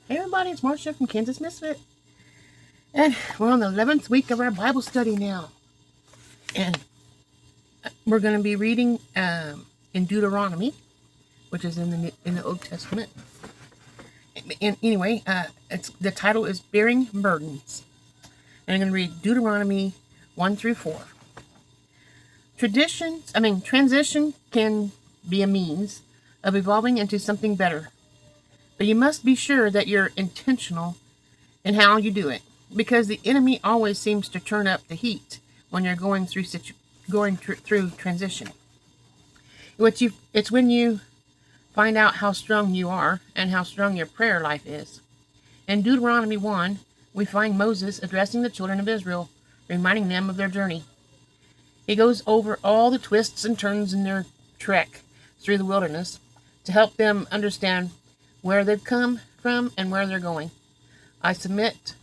Hey everybody, it's Marcia from Kansas Misfit. And we're on the 11th week of our Bible study now. And we're going to be reading in Deuteronomy, which is in the Old Testament. And anyway, the title is Bearing Burdens. And I'm going to read Deuteronomy 1 through 4. Transition can be a means of evolving into something better. But you must be sure that you're intentional in how you do it, because the enemy always seems to turn up the heat when you're going through transition. It's when you find out how strong you are and how strong your prayer life is. In Deuteronomy 1, we find Moses addressing the children of Israel, reminding them of their journey. He goes over all the twists and turns in their trek through the wilderness to help them understand where they've come from and where they're going. I submit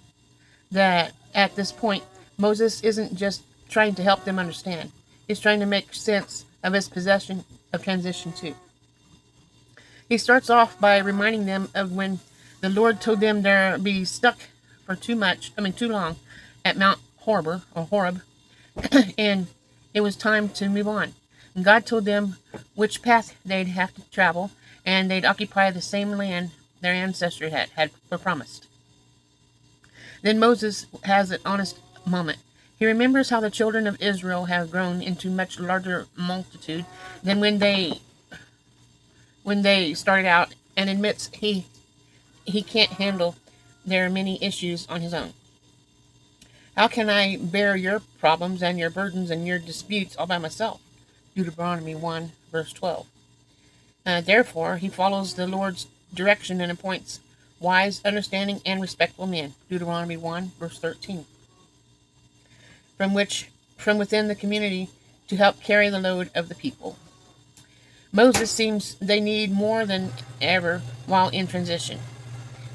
that at this point, Moses isn't just trying to help them understand. He's trying to make sense of his possession of transition too. He starts off by reminding them of when the Lord told them they'd be stuck for too long at Mount Horeb, and it was time to move on. And God told them which path they'd have to travel, and they'd occupy the same land their ancestors had promised. Then Moses has an honest moment. He remembers how the children of Israel have grown into much larger multitude than when they started out, and admits he can't handle their many issues on his own. How can I bear your problems and your burdens and your disputes all by myself? Deuteronomy 1, verse 12. Therefore, he follows the Lord's direction and appoints wise, understanding, and respectful men. Deuteronomy 1, verse 13. From within the community to help carry the load of the people. Moses seems they need more than ever while in transition.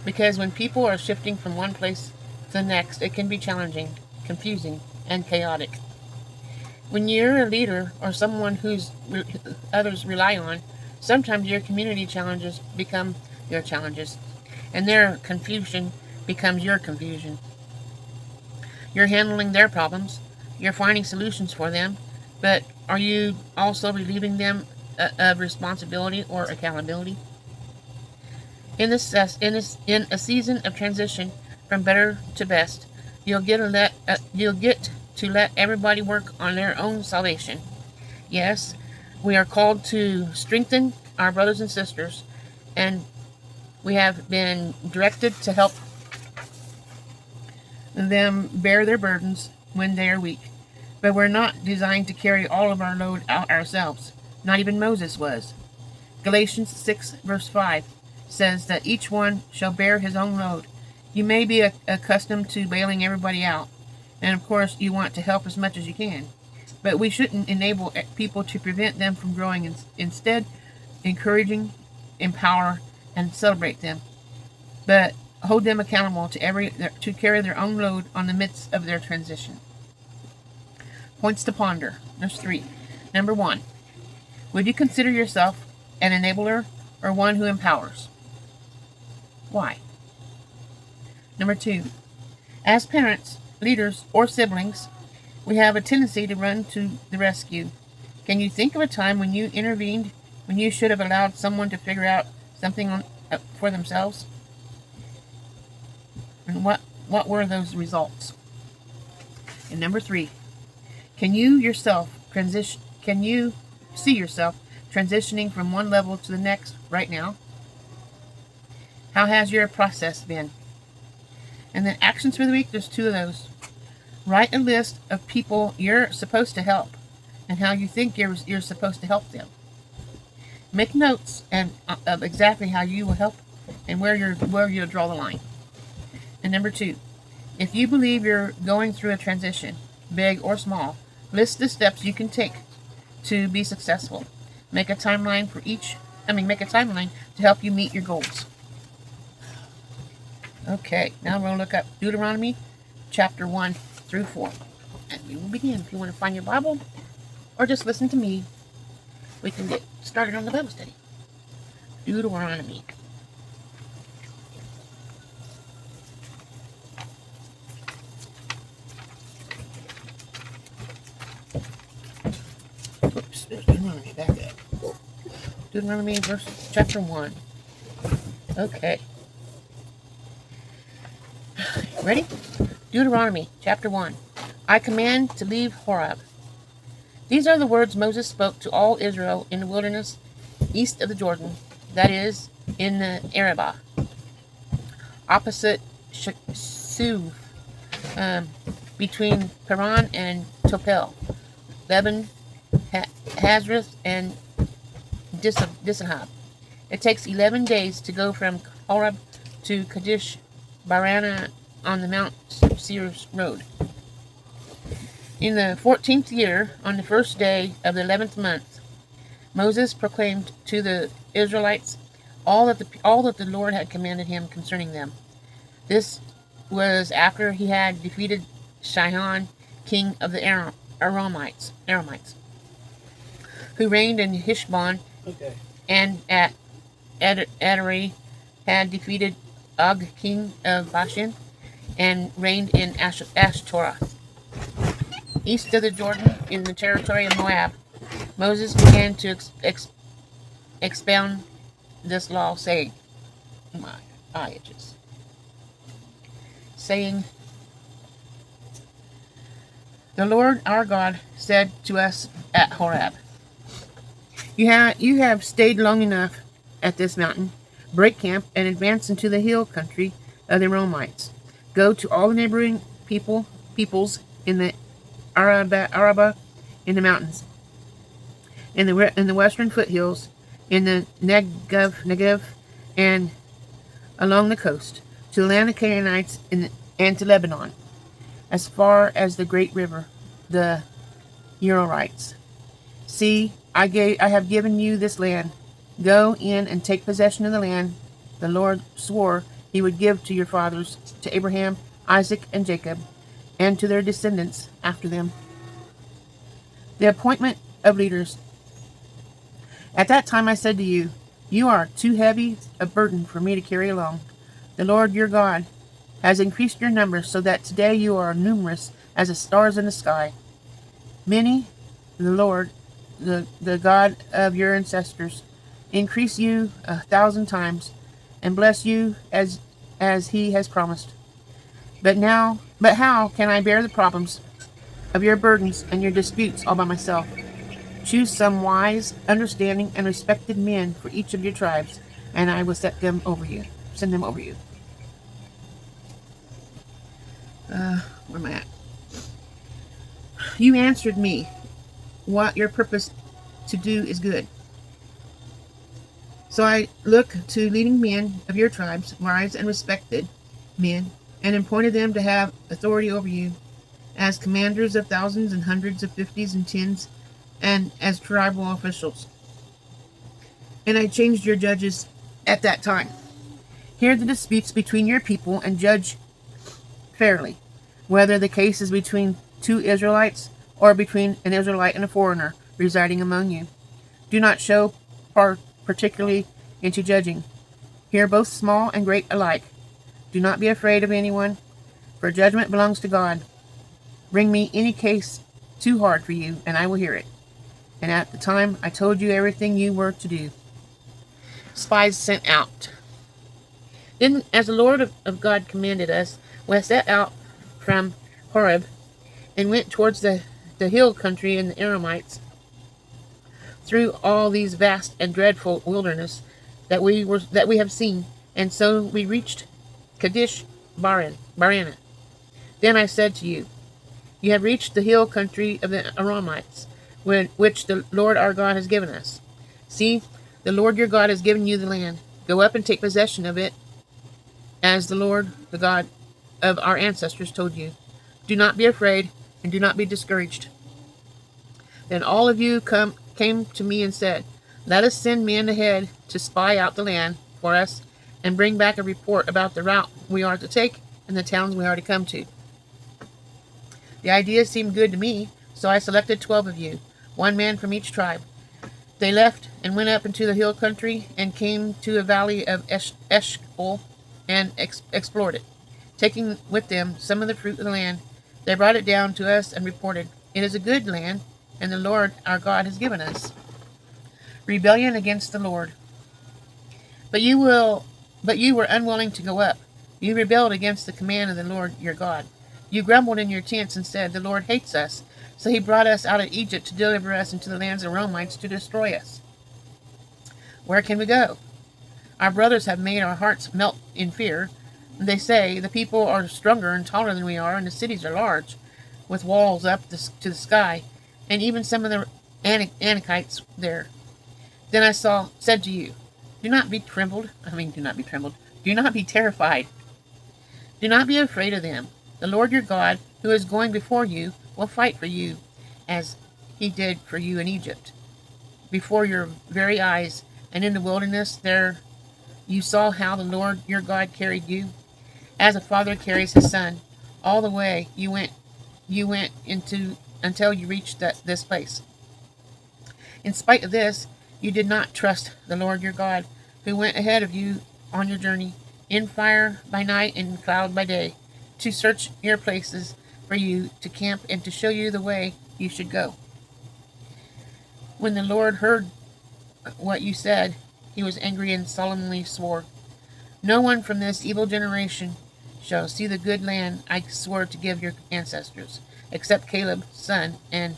Because when people are shifting from one place to the next, it can be challenging, confusing, and chaotic. When you're a leader or someone whose others rely on, sometimes your community challenges become your challenges, and their confusion becomes your confusion. You're handling their problems, you're finding solutions for them, but are you also relieving them of responsibility or accountability? In a season of transition from better to best, you'll get to let everybody work on their own salvation. Yes, we are called to strengthen our brothers and sisters, and we have been directed to help them bear their burdens when they are weak. But we're not designed to carry all of our load out ourselves. Not even Moses was. Galatians 6, verse 5 says that each one shall bear his own load. You may be accustomed to bailing everybody out, and of course you want to help as much as you can. But we shouldn't enable people to prevent them from growing. Instead, encouraging, empower, and celebrate them. But hold them accountable to carry their own load on the midst of their transition. Points to ponder. There's 3. Number 1. Would you consider yourself an enabler or one who empowers? Why? Number 2. As parents, leaders, or siblings, we have a tendency to run to the rescue. Can you think of a time when you intervened when you should have allowed someone to figure out something for themselves? And what were those results? And number 3. Can you see yourself transitioning from one level to the next right now? How has your process been? And then actions for the week, there's 2 of those. Write a list of people you're supposed to help and how you think you're supposed to help them. Make notes of exactly how you will help and where you'll draw the line. And number 2, if you believe you're going through a transition, big or small, list the steps you can take to be successful. Make a timeline to help you meet your goals. Okay, now we're going to look up Deuteronomy chapter 1 through 4. And we will begin. If you want to find your Bible or just listen to me, we can get started on the Bible study. Deuteronomy. There's Deuteronomy, back up. Deuteronomy chapter 1. Okay. Ready? Deuteronomy chapter 1. I command to leave Horeb. These are the words Moses spoke to all Israel in the wilderness east of the Jordan, that is, in the Arabah, opposite Suv, between Paran and Topel, Lebanon, Hazareth, and Dissahab. It takes 11 days to go from Horeb to Kadesh Barana on the Mount Seir road. In the 14th year, on the first day of the 11th month, Moses proclaimed to the Israelites all that the Lord had commanded him concerning them. This was after he had defeated Sihon, king of the Aramites, who reigned in Heshbon, and at Edrei had defeated Og, king of Bashan, and reigned in Ashtoreth. East of the Jordan, in the territory of Moab, Moses began to expound this law, saying, the Lord our God said to us at Horeb, You have stayed long enough at this mountain. Break camp and advance into the hill country of the Romites. Go to all the neighboring peoples in the Arabah, in the mountains, in the western foothills, in the Negev, and along the coast, to the land of Canaanites and to Lebanon, as far as the great river, the Euphrates. See, I have given you this land. Go in and take possession of the land the Lord swore he would give to your fathers, to Abraham, Isaac, and Jacob, and to their descendants after them. The appointment of leaders. At that time I said to you, You are too heavy a burden for me to carry along. The Lord your God has increased your number so that today you are numerous as the stars in the sky. Many, the Lord, the God of your ancestors, increase you 1,000 times, and bless you as he has promised. But how can I bear the problems of your burdens and your disputes all by myself? Choose some wise, understanding, and respected men for each of your tribes, and I will send them over you. Where am I at? You answered me, what your purpose to do is good. So I look to leading men of your tribes, wise and respected men, and appointed them to have authority over you, as commanders of thousands and hundreds of fifties and tens, and as tribal officials. And I changed your judges at that time. Hear the disputes between your people and judge fairly, whether the case is between two Israelites or between an Israelite and a foreigner residing among you. Do not show particularly into judging. Hear both small and great alike. Do not be afraid of anyone, for judgment belongs to God. Bring me any case too hard for you, and I will hear it. And at the time I told you everything you were to do. Spies sent out. Then, as the Lord of God commanded us, we set out from Horeb and went towards the hill country in the Aramites, through all these vast and dreadful wilderness that we have seen, and so we reached Kadesh Barana. Then I said to you, You have reached the hill country of the Aramites, which the Lord our God has given us. See, the Lord your God has given you the land. Go up and take possession of it, as the Lord, the God of our ancestors, told you. Do not be afraid, and do not be discouraged. Then all of you came to me and said, Let us send men ahead to spy out the land for us, and bring back a report about the route we are to take and the towns we are to come to. The idea seemed good to me, so I selected 12 of you, one man from each tribe. They left and went up into the hill country and came to a valley of Eshcol and explored it. Taking with them some of the fruit of the land, they brought it down to us and reported, It is a good land, and the Lord our God has given us. Rebellion against the Lord. But you were unwilling to go up. You rebelled against the command of the Lord your God. You grumbled in your tents and said, the Lord hates us, so he brought us out of Egypt to deliver us into the lands of the Romites to destroy us. Where can we go? Our brothers have made our hearts melt in fear. They say, the people are stronger and taller than we are, and the cities are large, with walls up to the sky, and even some of the Anakites there. Then I said to you, do not be trembled. Do not be terrified. Do not be afraid of them. The Lord your God, who is going before you, will fight for you, as he did for you in Egypt, before your very eyes. And in the wilderness there you saw how the Lord your God carried you, as a father carries his son. All the way you went into until you reached this place. In spite of this, you did not trust the Lord your God, who went ahead of you on your journey, in fire by night and in cloud by day, to search your places for you to camp and to show you the way you should go. When the Lord heard what you said, he was angry and solemnly swore, no one from this evil generation shall see the good land I swore to give your ancestors, except Caleb, son, and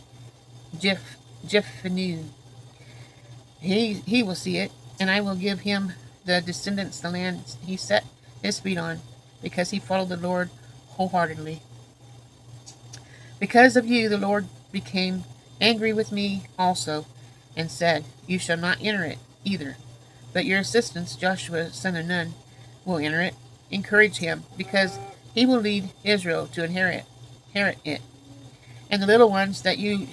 Jephunneh. He will see it, and I will give him the descendants the land he set his feet on, because he followed the Lord wholeheartedly. Because of you, the Lord became angry with me also, and said, you shall not enter it either, but your assistant Joshua son of Nun will enter it. Encourage him, because he will lead Israel to inherit it. And the little ones that you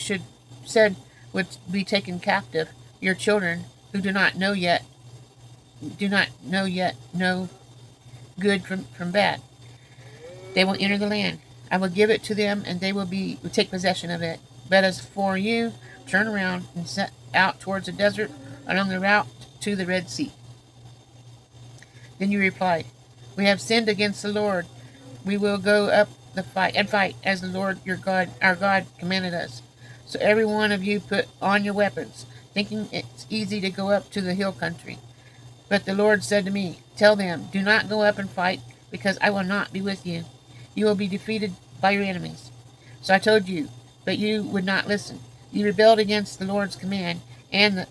said would be taken captive, your children who do not know yet know good from bad. They will enter the land. I will give it to them, and they will take possession of it. But as for you, turn around and set out towards the desert along the route to the Red Sea. Then you replied, we have sinned against the Lord. We will go up and fight as the Lord our God commanded us. So every one of you put on your weapons, thinking it's easy to go up to the hill country. But the Lord said to me, tell them, do not go up and fight, because I will not be with you. You will be defeated by your enemies. So I told you, but you would not listen. You rebelled against the Lord's command, and the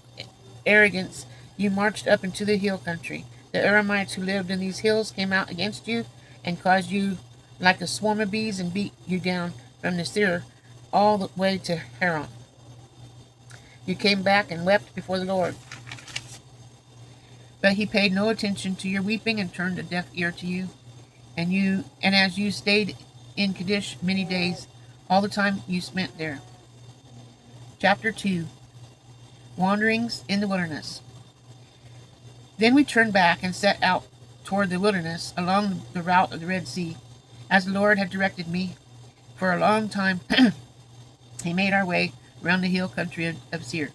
arrogance you marched up into the hill country. The Aramites who lived in these hills came out against you and caused you like a swarm of bees and beat you down from the Seir all the way to Haran. You came back and wept before the Lord. But he paid no attention to your weeping and turned a deaf ear to you. And as you stayed in Kadesh many days, all the time you spent there. Chapter 2. Wanderings in the Wilderness. Then we turned back and set out toward the wilderness along the route of the Red Sea, as the Lord had directed me. For a long time he made our way around the hill country of Seir.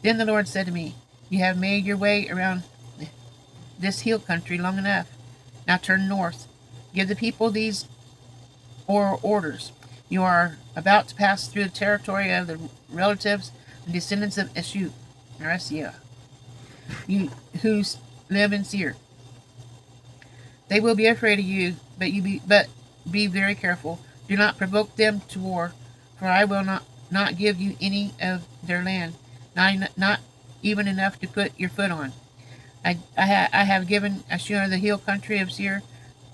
Then the Lord said to me, you have made your way around this hill country long enough. Now turn north. Give the people these orders. You are about to pass through the territory of the relatives and descendants of Esau, you who live in Seir. They will be afraid of you, but be very careful. Do not provoke them to war, for I will not give you any of their land, not even enough to put your foot on. I have given Ashur the hill country of Seir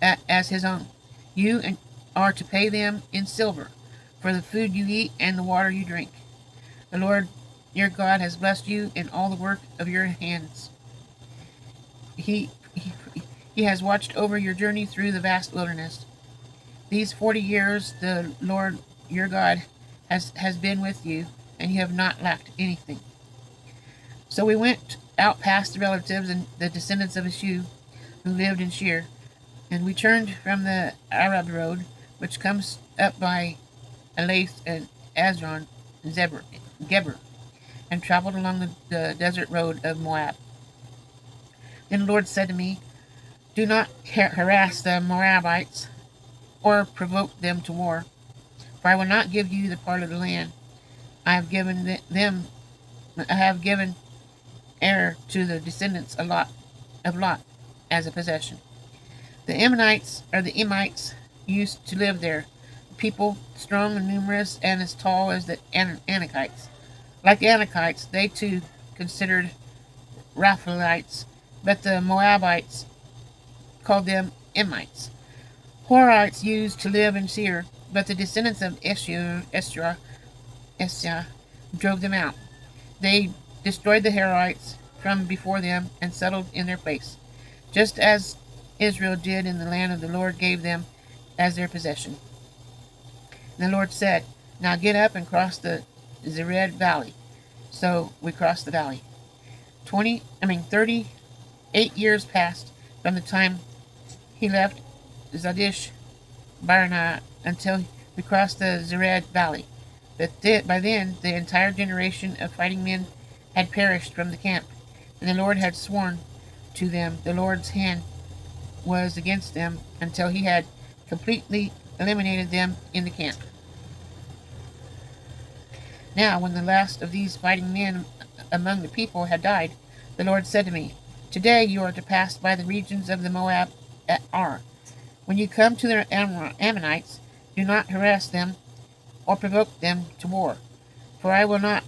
as his own. You are to pay them in silver for the food you eat and the water you drink. The Lord your God has blessed you in all the work of your hands. He has watched over your journey through the vast wilderness. These 40 years the Lord your God has been with you, and you have not lacked anything. So we went out past the relatives and the descendants of Esau who lived in Seir, and we turned from the Arab road, which comes up by Elath and Azron and Geber, and traveled along the desert road of Moab. Then the Lord said to me, do not harass the Moabites or provoke them to war, for I will not give you the part of the land I have given them. I have given Ar to the descendants of Lot as a possession. The Ammonites or the Emites used to live there, people strong and numerous and as tall as the Anakites. Like the Anakites, they too considered Raphaites, but the Moabites called them Emites. Horites used to live in Seir, but the descendants of Esra drove them out. They destroyed the Horites from before them and settled in their place, just as Israel did in the land of the Lord gave them as their possession. And the Lord said, "Now get up and cross the Zered Valley." So we crossed the valley. 38 years passed from the time he left Zadish Barnea until we crossed the Zered Valley. But by then, the entire generation of fighting men had perished from the camp, and the Lord had sworn to them. The Lord's hand was against them until he had completely eliminated them in the camp. Now, when the last of these fighting men among the people had died, the Lord said to me, "Today you are to pass by the regions of the Moab at Ar. When you come to the Ammonites, do not harass them or provoke them to war, for I will not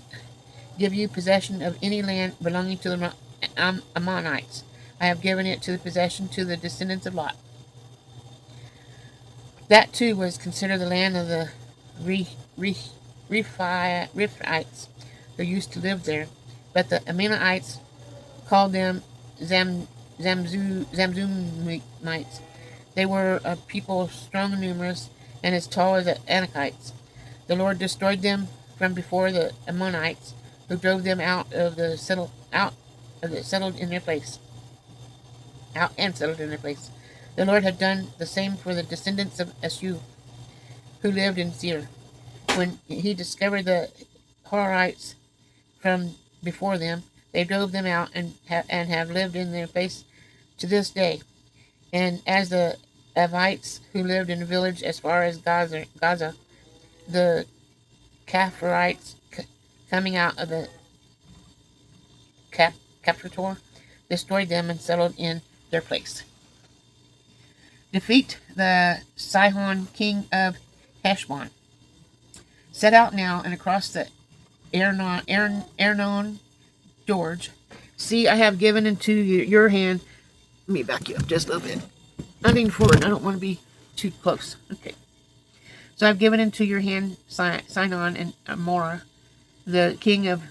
give you possession of any land belonging to the Ammonites. I have given it to the possession to the descendants of Lot." That too was considered the land of the Riphites who used to live there, but the Ammonites called them Zamzumites. They were a people strong and numerous, and as tall as the Anakites. The Lord destroyed them from before the Ammonites, who drove them out settled in their place. Out and settled in their place. The Lord had done the same for the descendants of Esau, who lived in Seir. When he discovered the Horites from before them, they drove them out and have lived in their place to this day. And as the Avites who lived in a village as far as Gaza, the Kapharites coming out of the Captor destroyed them and settled in their place. Defeat the Sihon king of Heshbon. Set out now and across the Arnon George. See, I have given into your hand. Let me back you up just a little bit. I'm leaning forward. I don't want to be too close. Okay. So I've given into your hand Sihon and Amorah, the king of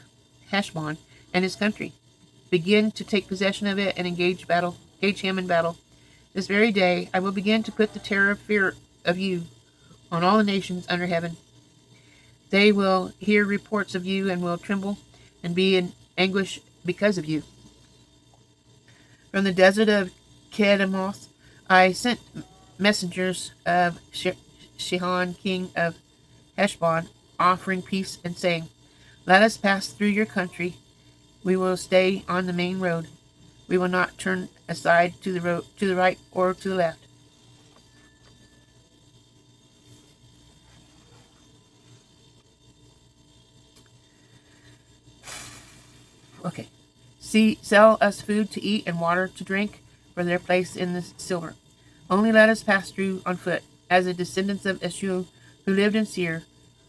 Heshbon, and his country. Begin to take possession of it and engage him in battle. This very day I will begin to put the terror of fear of you on all the nations under heaven. They will hear reports of you and will tremble and be in anguish because of you. From the desert of Kedemoth I sent messengers of Sihon, king of Heshbon, offering peace and saying, "Let us pass through your country. We will stay on the main road. We will not turn aside to the right or to the left." Okay. Sell us food to eat and water to drink for their place in the silver. Only let us pass through on foot, as the descendants of Esau who lived in Seir,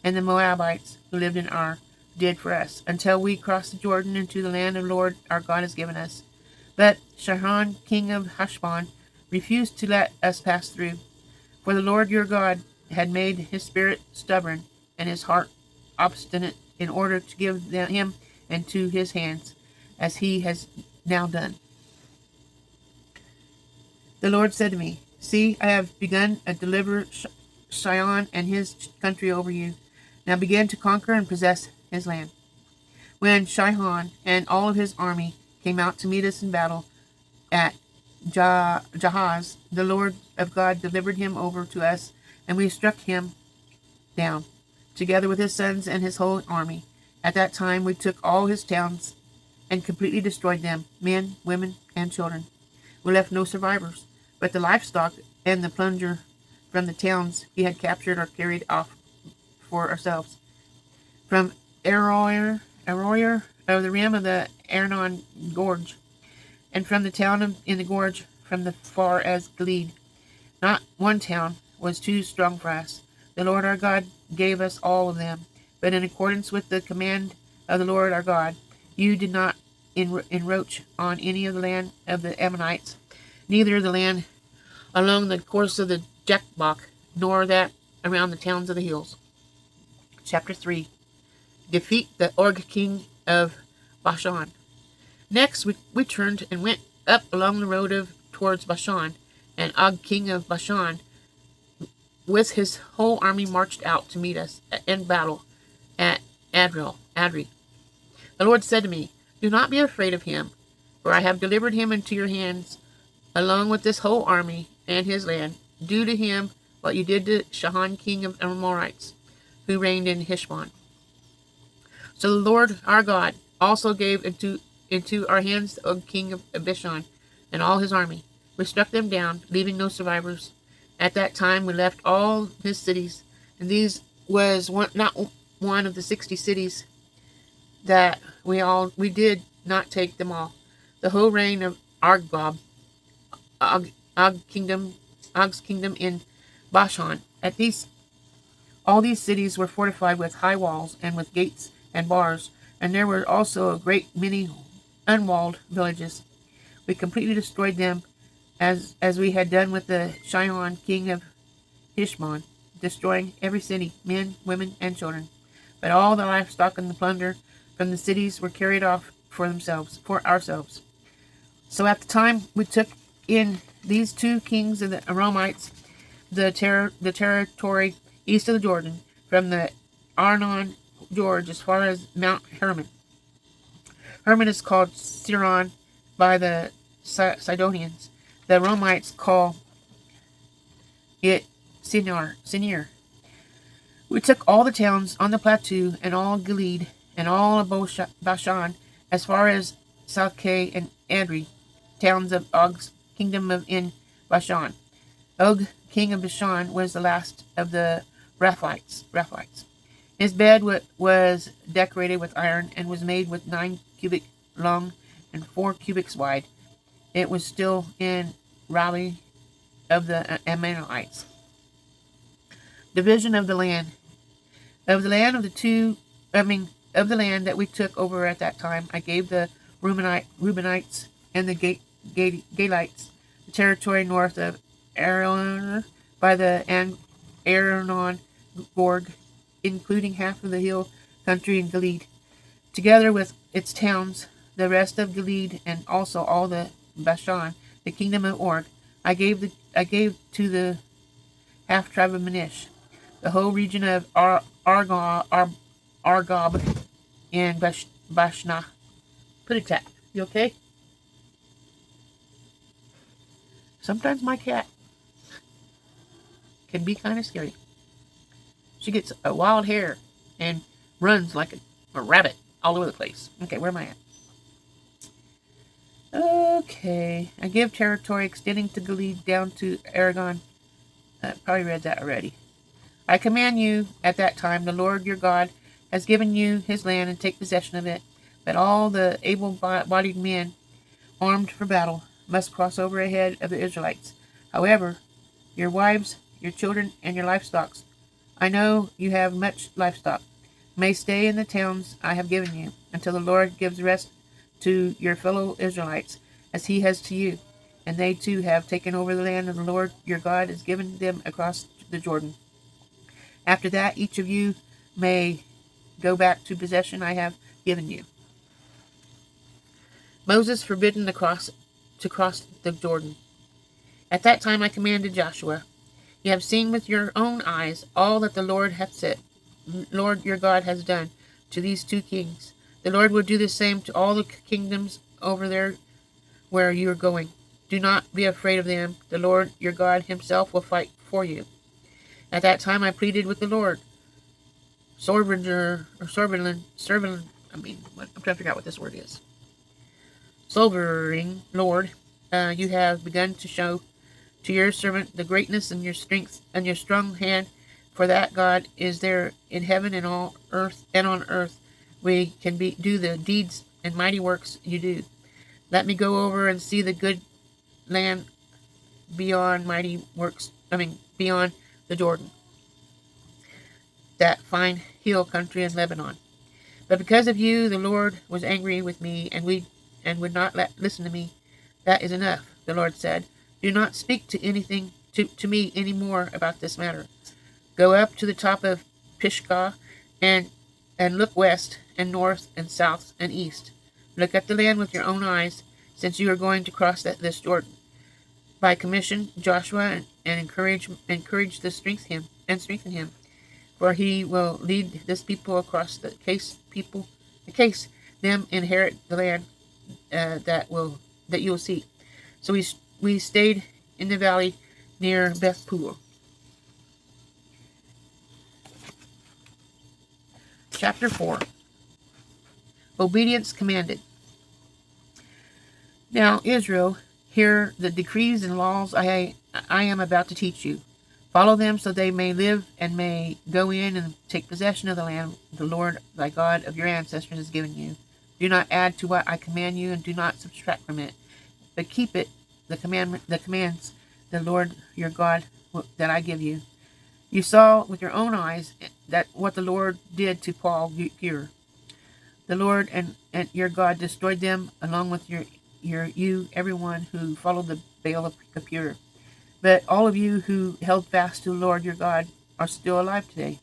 and the Moabites who lived in Ar did for us, until we cross the Jordan into the land the Lord our God has given us. But Sihon, king of Heshbon, refused to let us pass through, for the Lord your God had made his spirit stubborn and his heart obstinate, in order to give him into his hands, as he has now done. The Lord said to me, "See, I have begun to deliver Sihon and his country over you. Now begin to conquer and possess his land." When Sihon and all of his army came out to meet us in battle at Jahaz, the Lord of God delivered him over to us, and we struck him down, together with his sons and his whole army. At that time we took all his towns and completely destroyed them, men, women, and children. We left no survivors, but the livestock and the plunder from the towns he had captured or carried off for ourselves. From Aroyer of the rim of the Arnon Gorge, and from the town in the gorge from the far as Gilead. Not one town was too strong for us. The Lord our God gave us all of them, but in accordance with the command of the Lord our God, you did not encroach on any of the land of the Ammonites, neither the land along the course of the Jabbok, nor that around the towns of the hills. Chapter 3. Defeat the Og king of Bashan. Next we turned and went up along the road towards Bashan, and Og king of Bashan with his whole army marched out to meet us in battle at Adri. The Lord said to me, do not be afraid of him, for I have delivered him into your hands, along with this whole army and his land. Do to him what you did to Sihon king of Amorites, who reigned in Heshbon. So the Lord our God also gave into our hands the Og king of Bashan and all his army. We struck them down, leaving no survivors. At that time we left all his cities, and these was not one of the 60 cities that we did not take them all. The whole reign of Og's kingdom in Bashan. All these cities were fortified with high walls and with gates and bars, and there were also a great many unwalled villages. We completely destroyed them, as we had done with the Sihon king of Heshbon, destroying every city, men, women, and children. But all the livestock and the plunder from the cities were carried off for ourselves. So at the time we took in these two kings of the Aromites, the territory east of the Jordan, from the Arnon Gorge as far as Mount Hermon. Hermon is called Siron by the Sidonians. The Romites call it Sinir. We took all the towns on the plateau and all Gilead and all of Bashan as far as Salcah and Adri, towns of Og's kingdom in Bashan. Og, king of Bashan, was the last of the Raphites. His bed was decorated with iron and was made with 9 cubits long and 4 cubits wide. It was still in Rabi of the Ammonites. Division of the land. Of the land that we took over at that time, I gave the Reubenites and the Gadites the territory north of Araunah by the Arnon Gorge, including half of the hill country in Gilead, together with its towns, the rest of Gilead, and also all the Bashan, the kingdom of Og. I gave to the half tribe of Manasseh, the whole region of Argob and Bashna. Put a tap. You okay? Sometimes my cat can be kind of scary. She gets a wild hair and runs like a rabbit all over the place. Okay, where am I at? Okay, I give territory extending to Gilead down to Aragon. Probably read that already. I command you at that time, the Lord your God has given you his land, and take possession of it. But all the able-bodied men armed for battle must cross over ahead of the Israelites. However, your wives, your children, and your livestock, I know you have much livestock, may stay in the towns I have given you, until the Lord gives rest to your fellow Israelites, as he has to you, and they too have taken over the land of the Lord your God has given them across the Jordan. After that, each of you may go back to possession I have given you. Moses forbidden to cross the Jordan. At that time I commanded Joshua, you have seen with your own eyes all that the Lord your God has done to these two kings. The Lord will do the same to all the kingdoms over there where you are going. Do not be afraid of them. The Lord your God himself will fight for you. At that time I pleaded with the Lord. I'm trying to figure out what this word is. Sovereign Lord, you have begun to show to your servant the greatness and your strength and your strong hand, for that God is there in heaven and on earth, we can do the deeds and mighty works you do. Let me go over and see the good land beyond mighty works, beyond the Jordan, that fine hill country in Lebanon. But because of you, the Lord was angry with me, and would not listen to me. That is enough, the Lord said. Do not speak to me any more about this matter. Go up to the top of Pisgah, and look west and north and south and east. Look at the land with your own eyes, since you are going to cross this Jordan. By commission Joshua, and encourage strengthen him, for he will lead this people across the case them inherit the land that you will see. So we stayed in the valley near Bethpeor. Chapter 4. Obedience commanded. Now, Israel, hear the decrees and laws I am about to teach you. Follow them so they may live and may go in and take possession of the land the Lord thy God of your ancestors has given you. Do not add to what I command you, and do not subtract from it, but keep it, the commands the Lord your God that I give you. You saw with your own eyes that what the Lord did to Paul Pur. The Lord and your God destroyed them, along with everyone who followed the Baal of Pur. But all of you who held fast to the Lord your God are still alive today.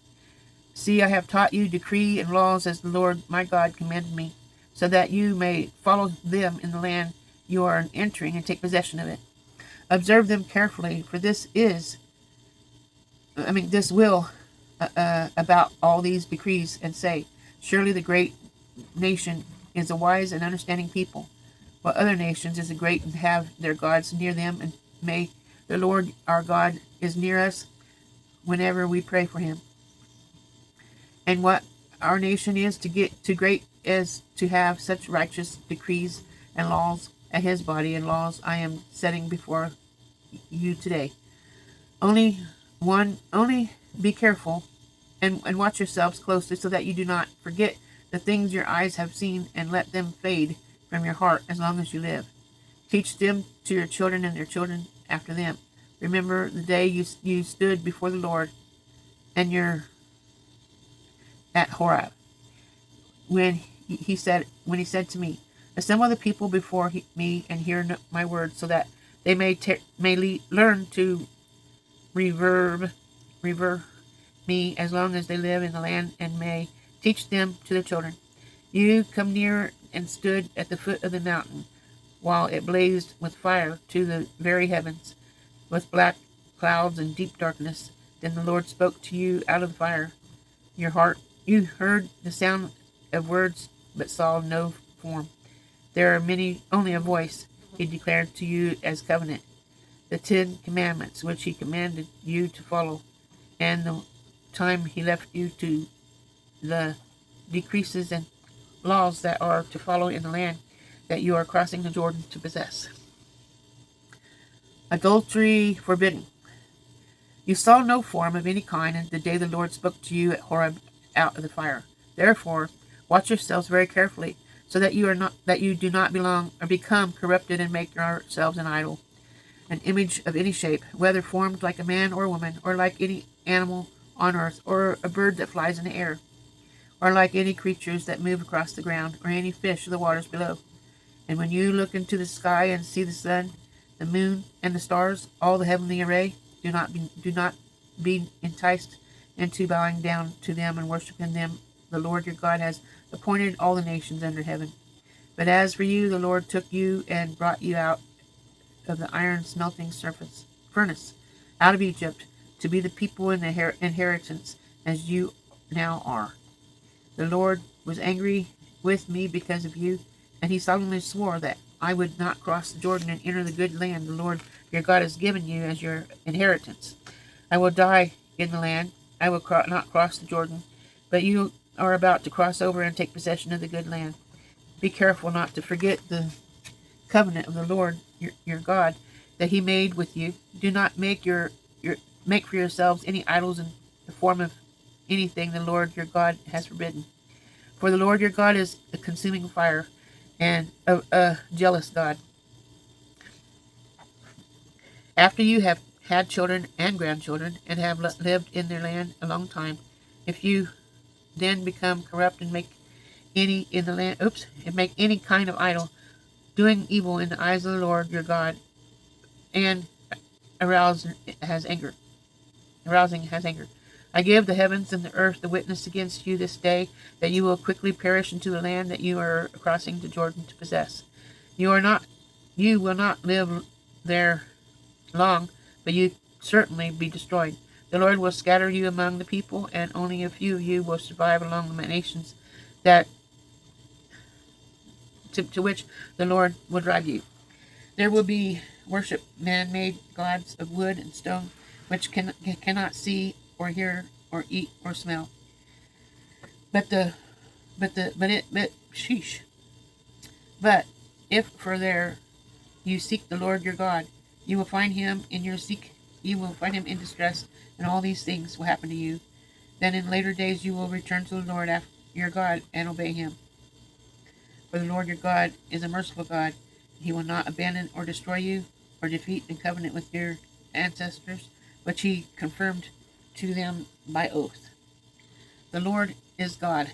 See, I have taught you decree and laws as the Lord my God commanded me, so that you may follow them in the land you are entering and take possession of it. Observe them carefully, for this will about all these decrees, and say, surely the great nation is a wise and understanding people, while other nations is a great and have their gods near them, and may the Lord our God is near us whenever we pray for him. And what our nation is to get to great as to have such righteous decrees and laws at his body and laws I am setting before you today. Only be careful and watch yourselves closely, so that you do not forget the things your eyes have seen, and let them fade from your heart as long as you live. Teach them to your children and their children after them. Remember the day you stood before the Lord and you're at Horeb, when he said to me, assemble the people before me and hear my words, so that they may learn to revere me as long as they live in the land, and may teach them to their children. You come near and stood at the foot of the mountain, while it blazed with fire to the very heavens, with black clouds and deep darkness. Then the Lord spoke to you out of the fire. You heard the sound of words, but saw no form. There are only a voice. He declared to you as covenant the 10 commandments which he commanded you to follow, and the time he left you to the decreases and laws that are to follow in the land that you are crossing the Jordan to possess. Adultery forbidden. You saw no form of any kind in the day the Lord spoke to you at Horeb out of the fire. Therefore, watch yourselves very carefully, so that you do not belong or become corrupted and make yourselves an idol, an image of any shape, whether formed like a man or a woman, or like any animal on earth, or a bird that flies in the air, or like any creatures that move across the ground, or any fish of the waters below. And when you look into the sky and see the sun, the moon, and the stars, all the heavenly array, do not be enticed into bowing down to them and worshiping them. The Lord your God has appointed all the nations under heaven. But as for you, the Lord took you and brought you out of the iron smelting furnace, out of Egypt, to be the people in the inheritance, as you now are. The Lord was angry with me because of you, and he solemnly swore that I would not cross the Jordan and enter the good land the Lord your God has given you as your inheritance. I will die in the land. I will not cross the Jordan, but you are about to cross over and take possession of the good land. Be careful not to forget the covenant of the Lord your God that he made with you. Do not make for yourselves any idols in the form of anything the Lord your God has forbidden. For the Lord your God is a consuming fire and a jealous God. After you have had children and grandchildren and have lived in their land a long time, if you then become corrupt and make any in the land, and make any kind of idol, doing evil in the eyes of the Lord your God, and arousing has anger. I give the heavens and the earth the witness against you this day, that you will quickly perish into the land that you are crossing the Jordan to possess. You will not live there long, but you certainly be destroyed. The Lord will scatter you among the people, and only a few of you will survive among the nations that to which the Lord will drive you. There will be worship man-made gods of wood and stone, which cannot see or hear or eat or smell. Sheesh. But if for there you seek the Lord your God, you will find him you will find him in distress, and all these things will happen to you. Then in later days you will return to the Lord your God and obey him. For the Lord your God is a merciful God. He will not abandon or destroy you or defeat the covenant with your ancestors, which he confirmed to them by oath. The Lord is God.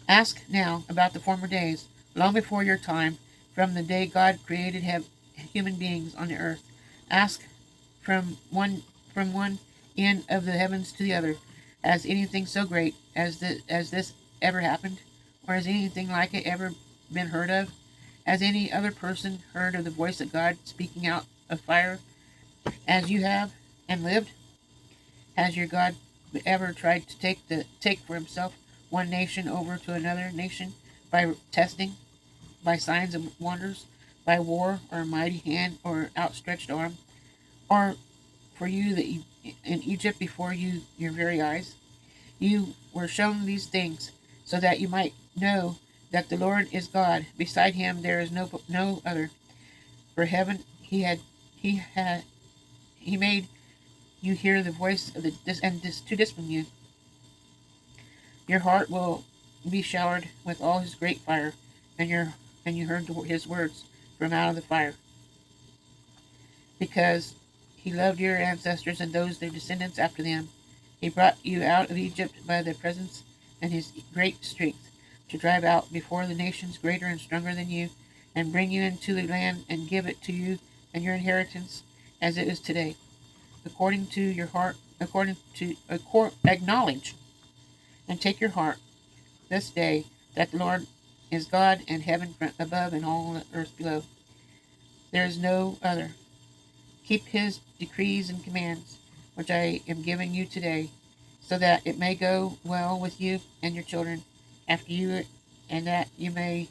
Ask now about the former days, long before your time, from the day God created human beings on the earth. Ask from one end of the heavens to the other. Has anything so great as this ever happened? Or has anything like it ever been heard of? Has any other person heard of the voice of God speaking out of fire as you have and lived? Has your God ever tried to take for himself one nation over to another nation by testing, by signs and wonders, by war or a mighty hand or outstretched arm, or for you that in Egypt before your very eyes? You were shown these things so that you might know that the Lord is God. Beside him there is no other. For heaven he made you hear the voice of to discipline you. Your heart will be showered with all his great fire, and you heard his words from out of the fire. Because he loved your ancestors and those their descendants after them. He brought you out of Egypt by the presence and his great strength, to drive out before the nations greater and stronger than you, and bring you into the land and give it to you and your inheritance as it is today. According to your heart, acknowledge and take your heart this day that the Lord is God, and heaven above and all the earth below. There is no other. Keep his decrees and commands, which I am giving you today, so that it may go well with you and your children after you, and that you may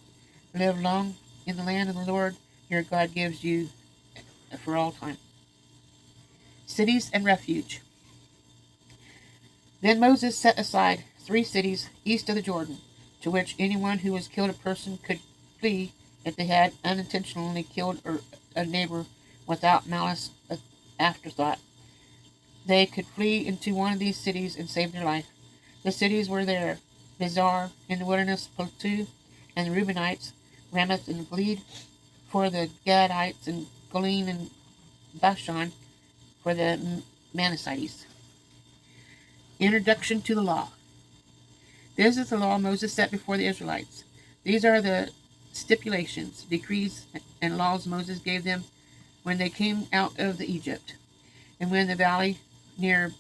live long in the land of the Lord your God gives you for all time. Cities and refuge. Then Moses set aside 3 cities east of the Jordan, to which anyone who has killed a person could flee if they had unintentionally killed a neighbor without malice afterthought. They could flee into one of these cities and save their life. The cities were there: Bezar in the wilderness, Plateau, and the Reubenites, Ramoth and Gilead for the Gadites, and Golan and Bashan for the Manassites. Introduction to the law. This is the law Moses set before the Israelites. These are the stipulations, decrees, and laws Moses gave them when they came out of Egypt, and when the valley near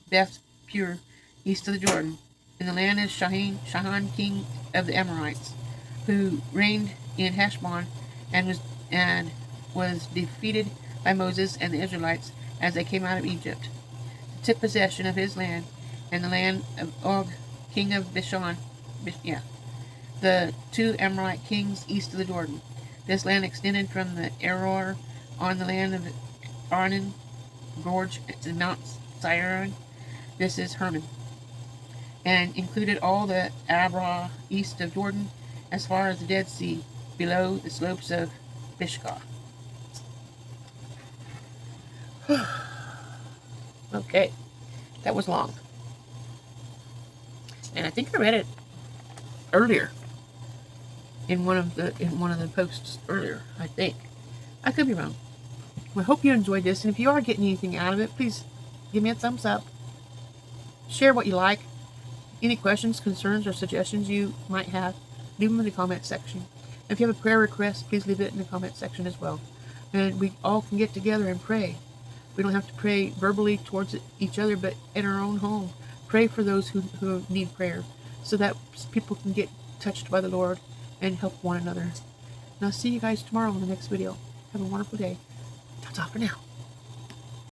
Beth Peor, east of the Jordan, in the land of Sihon, king of the Amorites, who reigned in Heshbon, and was defeated by Moses and the Israelites as they came out of Egypt, took possession of his land and the land of Og, king of Bashan, the 2 Amorite kings east of the Jordan. This land extended from the Aror on the land of Arnon Gorge to Mount Sirion. This is Hermon, and included all the Arabah east of Jordan as far as the Dead Sea, below the slopes of Bishkah. Okay, that was long. And I think I read it earlier in one of the posts earlier. I think I could be wrong. Well, I hope you enjoyed this, and if you are getting anything out of it, please give me a thumbs up. Share what you like. Any questions, concerns, or suggestions you might have, leave them in the comment section. If you have a prayer request, please leave it in the comment section as well. And we all can get together and pray. We don't have to pray verbally towards each other, but in our own home. Pray for those who need prayer, so that people can get touched by the Lord and help one another. And I'll see you guys tomorrow in the next video. Have a wonderful day. That's all for now.